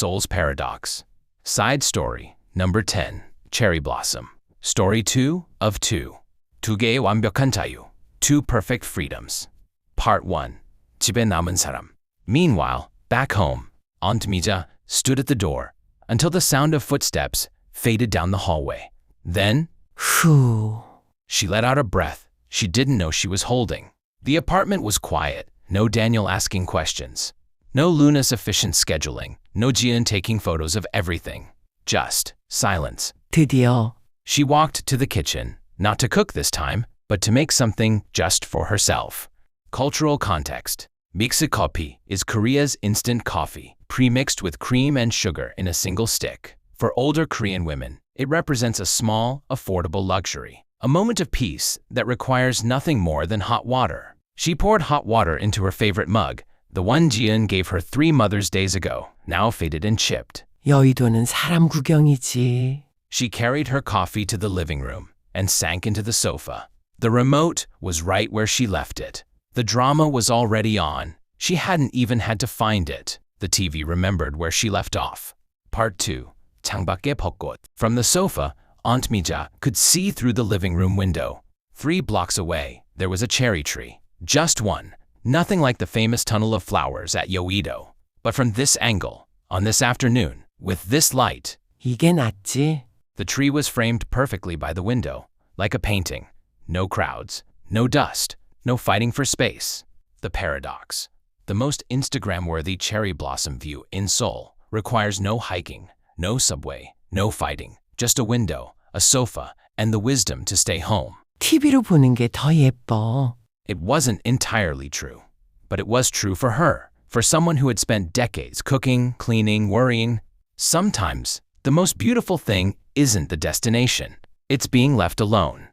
Seoul's paradox. Side story number 10. Cherry blossom. Story 2 of 2. 두 개의 완벽한 자유. Two perfect freedoms. Part 1. 집에 남은 사람. Meanwhile, back home, Aunt Mija stood at the door until the sound of footsteps faded down the hallway. Then, Phew. she let out a breath she didn't know she was holding. The apartment was quiet, no Daniel asking questions, no Luna's efficient scheduling, no Jian taking photos of everything. Just silence. 드디어. She walked to the kitchen, not to cook this time, but to make something just for herself. Cultural context. Mixed coffee is Korea's instant coffee, pre-mixed with cream and sugar in a single stick. For older Korean women, it represents a small, affordable luxury, a moment of peace that requires nothing more than hot water. She poured hot water into her favorite mug, the one Jian gave her 3 Mother's Days ago, now faded and chipped. 여의도는 사람 구경이지. She carried her coffee to the living room and sank into the sofa. The remote was right where she left it. The drama was already on. She hadn't even had to find it. The TV remembered where she left off. Part 2. 창밖의 벚꽃. From the sofa, Aunt Mija could see through the living room window. 3 blocks away, there was a cherry tree. Just one. Nothing like the famous tunnel of flowers at Yoido. But from this angle, on this afternoon, with this light, 이게 낫지. the tree was framed perfectly by the window, like a painting. No crowds, no dust, no fighting for space. The paradox. The most Instagram-worthy cherry blossom view in Seoul requires no hiking, no subway, no fighting, just a window, a sofa, and the wisdom to stay home. TV로 보는 게 더 예뻐. It wasn't entirely true, but it was true for her, for someone who had spent decades cooking, cleaning, worrying. Sometimes, the most beautiful thing isn't the destination. It's being left alone.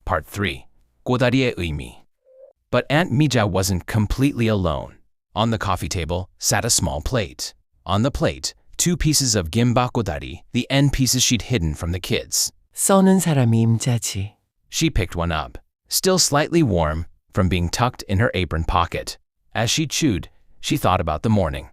Part 3. 꼬다리의 의미. But Aunt Mija wasn't completely alone. On the coffee table sat a small plate. On the plate, 2 pieces of gimbap kodari, the end pieces she'd hidden from the kids. 써는 사람이 임자지. She picked one up, still slightly warm from being tucked in her apron pocket. As she chewed, she thought about the morning.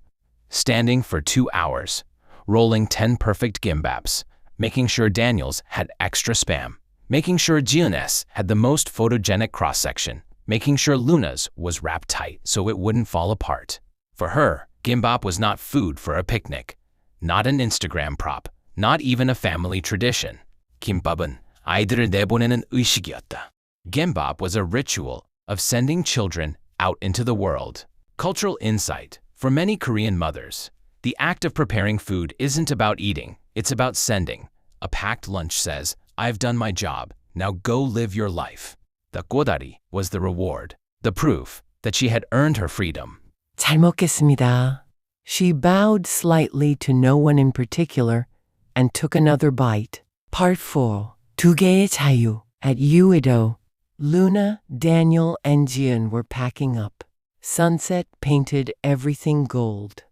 Standing for 2 hours, rolling 10 perfect gimbaps, making sure Daniel's had extra spam, making sure Jian's had the most photogenic cross-section, making sure Luna's was wrapped tight so it wouldn't fall apart. For her, gimbap was not food for a picnic, not an Instagram prop, not even a family tradition. 김밥은 아이들을 내보내는 의식이었다. Gimbap was a ritual of sending children out into the world. Cultural insight. For many Korean mothers, the act of preparing food isn't about eating, it's about sending. A packed lunch says, I've done my job, now go live your life. The kodari was the reward, the proof that she had earned her freedom. 잘 먹겠습니다. She bowed slightly to no one in particular and took another bite. Part 4. 두 개의 자유. At Uedo, Luna, Daniel, and Jian were packing up. Sunset painted everything gold.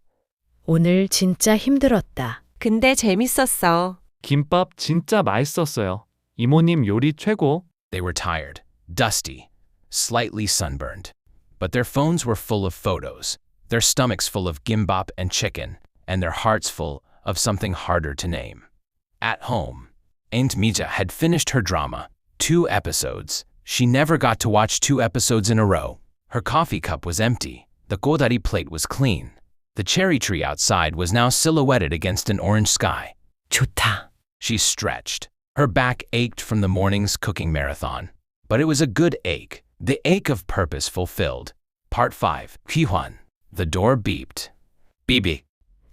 오늘 진짜 힘들었다. 근데 재밌었어. 김밥 진짜 맛있었어요. 이모님 요리 최고. They were tired, dusty, slightly sunburned. But their phones were full of photos, their stomachs full of gimbap and chicken, and their hearts full of something harder to name. At home, Aunt Mija had finished her drama, 2 episodes. She never got to watch 2 episodes in a row. Her coffee cup was empty. The kodari plate was clean. The cherry tree outside was now silhouetted against an orange sky. 좋다. She stretched. Her back ached from the morning's cooking marathon. But it was a good ache, the ache of purpose fulfilled. Part 5. 귀환. The door beeped. Bibi.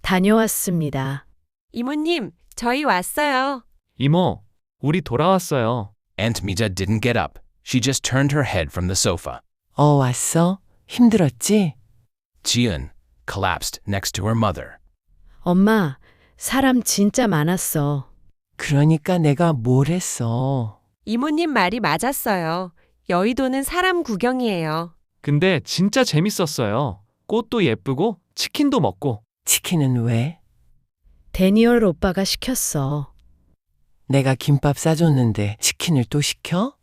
다녀왔습니다. 이모님, 저희 왔어요. 이모, 우리 돌아왔어요. Aunt Mija didn't get up. She just turned her head from the sofa. 왔어? 힘들었지? Jian collapsed next to her mother. 엄마, 사람 진짜 많았어. 그러니까 내가 뭘 했어? 이모님 말이 맞았어요. 여의도는 사람 구경이에요. 근데 진짜 재밌었어요. 꽃도 예쁘고 치킨도 먹고. 치킨은 왜? 데니얼 오빠가 시켰어. 내가 김밥 싸줬는데 치킨을 또 시켜?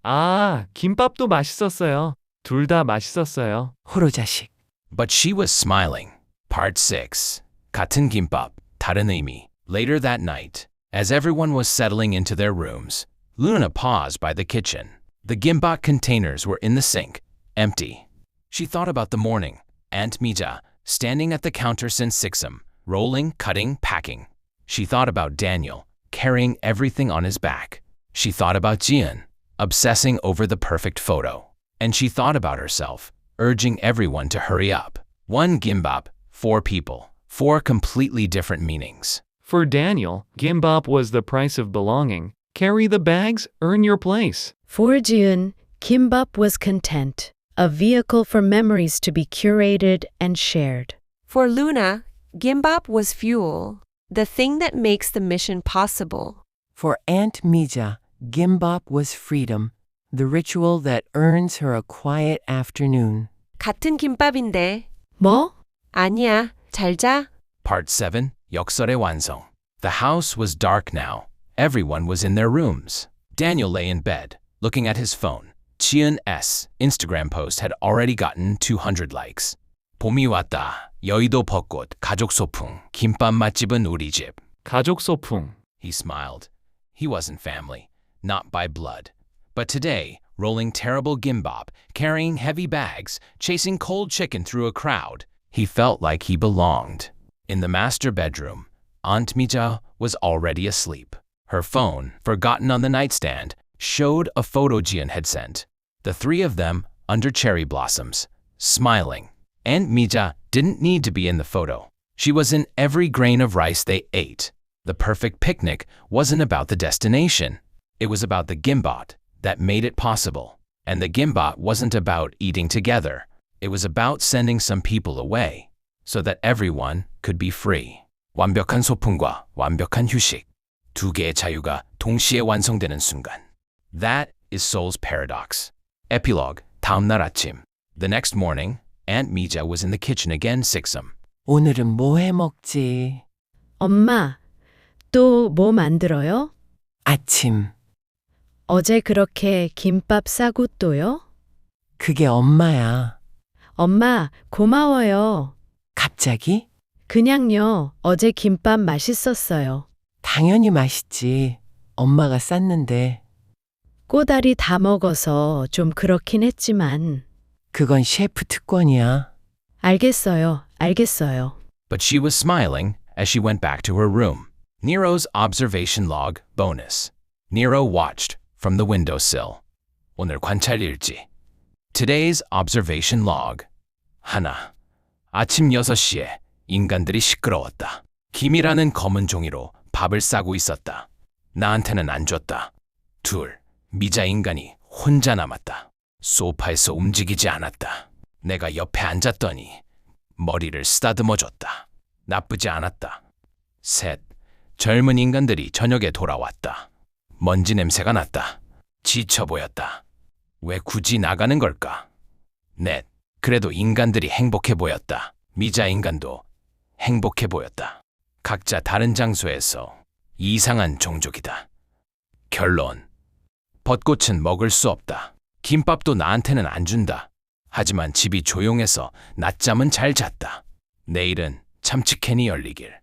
아, 김밥도 맛있었어요. 둘 다 맛있었어요. 호로자식. But she was smiling. Part 6. 같은 김밥. 다른 의미. Later that night, as everyone was settling into their rooms, Luna paused by the kitchen. The gimbap containers were in the sink, empty. She thought about the morning, Aunt Mija, standing at the counter since 6 a.m., rolling, cutting, packing. She thought about Daniel, carrying everything on his back. She thought about Jian, obsessing over the perfect photo. And she thought about herself, urging everyone to hurry up. One gimbap, 4 people, 4 completely different meanings. For Daniel, gimbap was the price of belonging. Carry the bags, earn your place. For Jiun, kimbap was content, a vehicle for memories to be curated and shared. For Luna, gimbap was fuel, the thing that makes the mission possible. For Aunt Mija, gimbap was freedom, the ritual that earns her a quiet afternoon. 같은 김밥인데. 뭐? 아니야, 잘 자. Part 7, 역설의 완성. The house was dark now. Everyone was in their rooms. Daniel lay in bed, looking at his phone. Jiun's Instagram post had already gotten 200 likes. 봄이 왔다. 여의도 벚꽃, 가족 소풍, 김밥 맛집은 우리 집. 가족 소풍. He smiled. He wasn't family, not by blood. But today, rolling terrible gimbap, carrying heavy bags, chasing cold chicken through a crowd, he felt like he belonged. In the master bedroom, Aunt Mija was already asleep. Her phone, forgotten on the nightstand, showed a photo Jian had sent. The 3 of them under cherry blossoms, smiling. Aunt Mija didn't need to be in the photo. She was in every grain of rice they ate. The perfect picnic wasn't about the destination. It was about the gimbap that made it possible. And the gimbap wasn't about eating together. It was about sending some people away so that everyone could be free. 완벽한 소풍과 완벽한 휴식. 2개의 자유가 동시에 완성되는 순간. That is Seoul's paradox. Epilogue, 다음 날 아침. The next morning, Aunt Mija was in the kitchen again 6 a.m. 오늘은 뭐 해 먹지? 엄마, 또 뭐 만들어요? 아침. 어제 그렇게 김밥 싸고 또요? 그게 엄마야. 엄마, 고마워요. 갑자기? 그냥요, 어제 김밥 맛있었어요. 당연히 맛있지. 엄마가 쌌는데. 꼬다리 다 먹어서 좀 그렇긴 했지만. 그건 셰프 특권이야. 알겠어요, 알겠어요. But she was smiling as she went back to her room. Nero's observation log bonus. Nero watched from the windowsill. 오늘 관찰 일지. Today's observation log. 하나. 아침 6시에 인간들이 시끄러웠다. 김이라는 검은 종이로 밥을 싸고 있었다. 나한테는 안 줬다. 2. 미자 인간이 혼자 남았다. 소파에서 움직이지 않았다. 내가 옆에 앉았더니 머리를 쓰다듬어줬다. 나쁘지 않았다. 3. 젊은 인간들이 저녁에 돌아왔다. 먼지 냄새가 났다. 지쳐 보였다. 왜 굳이 나가는 걸까? 4. 그래도 인간들이 행복해 보였다. 미자 인간도 행복해 보였다. 각자 다른 장소에서 이상한 종족이다. 결론. 벚꽃은 먹을 수 없다. 김밥도 나한테는 안 준다. 하지만 집이 조용해서 낮잠은 잘 잤다. 내일은 참치캔이 열리길.